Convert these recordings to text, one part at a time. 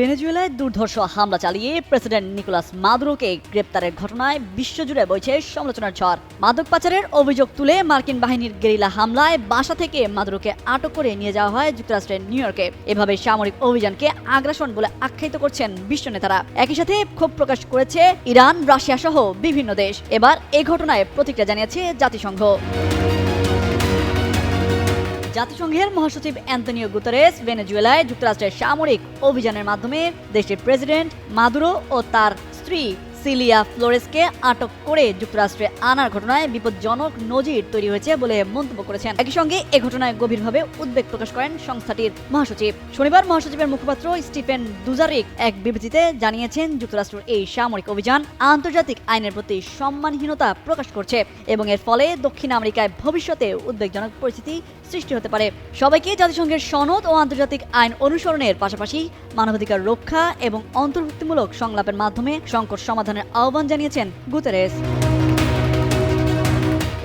ভেনেজুয়েলায় দুর্ধর্ষ হামলা চালিয়ে প্রেসিডেন্ট নিকোলাস মাদুরোকে গ্রেপ্তারের ঘটনায় বিশ্বজুড়ে বইছে সমালোচনার ঝড়। মাদক পাচারের অভিযোগ তুলে মার্কিন বাহিনীর গেরিলা হামলায় বাসা থেকে মাদুরোকে আটক করে নিয়ে যাওয়া হয় যুক্তরাষ্ট্রের নিউ ইয়র্কে। এভাবে সামরিক অভিযানকে আগ্রাসন বলে আখ্যায়িত করছেন বিশ্ব নেতারা। একই সাথে ক্ষোভ প্রকাশ করেছে ইরান, রাশিয়া সহ বিভিন্ন দেশ। এবার এই ঘটনায় প্রতিক্রিয়া জানিয়েছে জাতিসংঘ। জাতিসংঘের মহাসচিব অ্যান্তোনিও গুতেরেস ভেনেজুয়েলায় যুক্তরাষ্ট্রের সামরিক অভিযানের মাধ্যমে দেশটির প্রেসিডেন্ট মাদুরো ও তার স্ত্রী সিলিয়া ফ্লোরেসকে আটক করে যুক্তরাষ্ট্রে আনার ঘটনায় বিপজ্জনক নজির তৈরি হয়েছে বলে মন্তব্য করেছেন। একই সঙ্গে এ ঘটনায় গভীরভাবে উদ্বেগ প্রকাশ করেন সংস্থাটির মহাসচিব। শনিবার মহাসচিবের মুখপাত্র স্টিফেন দুজারিক এক বিবৃতিতে জানিয়েছেন, যুক্তরাষ্ট্রের এই সামরিক অভিযান আন্তর্জাতিক আইনের প্রতি সম্মানহীনতা প্রকাশ করছে এবং এর ফলে দক্ষিণ আমেরিকায় ভবিষ্যতে উদ্বেগজনক পরিস্থিতি সৃষ্টি হতে পারে। সবাইকে জাতিসংঘের সনদ ও আন্তর্জাতিক আইন অনুসরণের পাশাপাশি মানবাধিকার রক্ষা এবং অন্তর্ভুক্তিমূলক সংলাপের মাধ্যমে সংকট সমাধানের আহ্বান জানিয়েছেন গুতেরেস।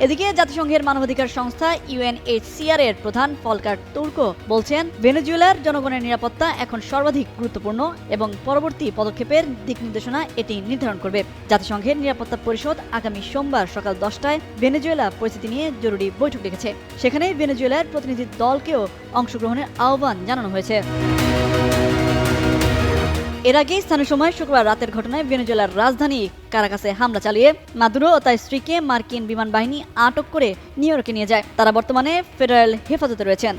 এদিকে জাতিসংঘের মানবাধিকার সংস্থা UNHCR এর প্রধান ফলকার তুর্কো বলছেন, ভেনেজুয়েলার জনগণের নিরাপত্তা এখন সর্বাধিক গুরুত্বপূর্ণ এবং পরবর্তী পদক্ষেপের দিক নির্দেশনা এটি নির্ধারণ করবে। জাতিসংঘের নিরাপত্তা পরিষদ আগামী সোমবার সকাল 10টায় ভেনেজুয়েলা পরিস্থিতি নিয়ে জরুরি বৈঠক ডেকেছে। সেখানে ভেনেজুয়েলার প্রতিনিধি দলকেও অংশগ্রহণের আহ্বান জানানো হয়েছে। এর আগে স্থানীয় সময় শুক্রবার রাতের ঘটনায় ভেনেজুয়েলার রাজধানী কারাকাসে হামলা চালিয়ে মাদুরো ও তার স্ত্রীকে মার্কিন বিমান বাহিনী আটক করে নিউ ইয়র্কে নিয়ে যায়। তারা বর্তমানে ফেডারেল হেফাজতে রয়েছেন।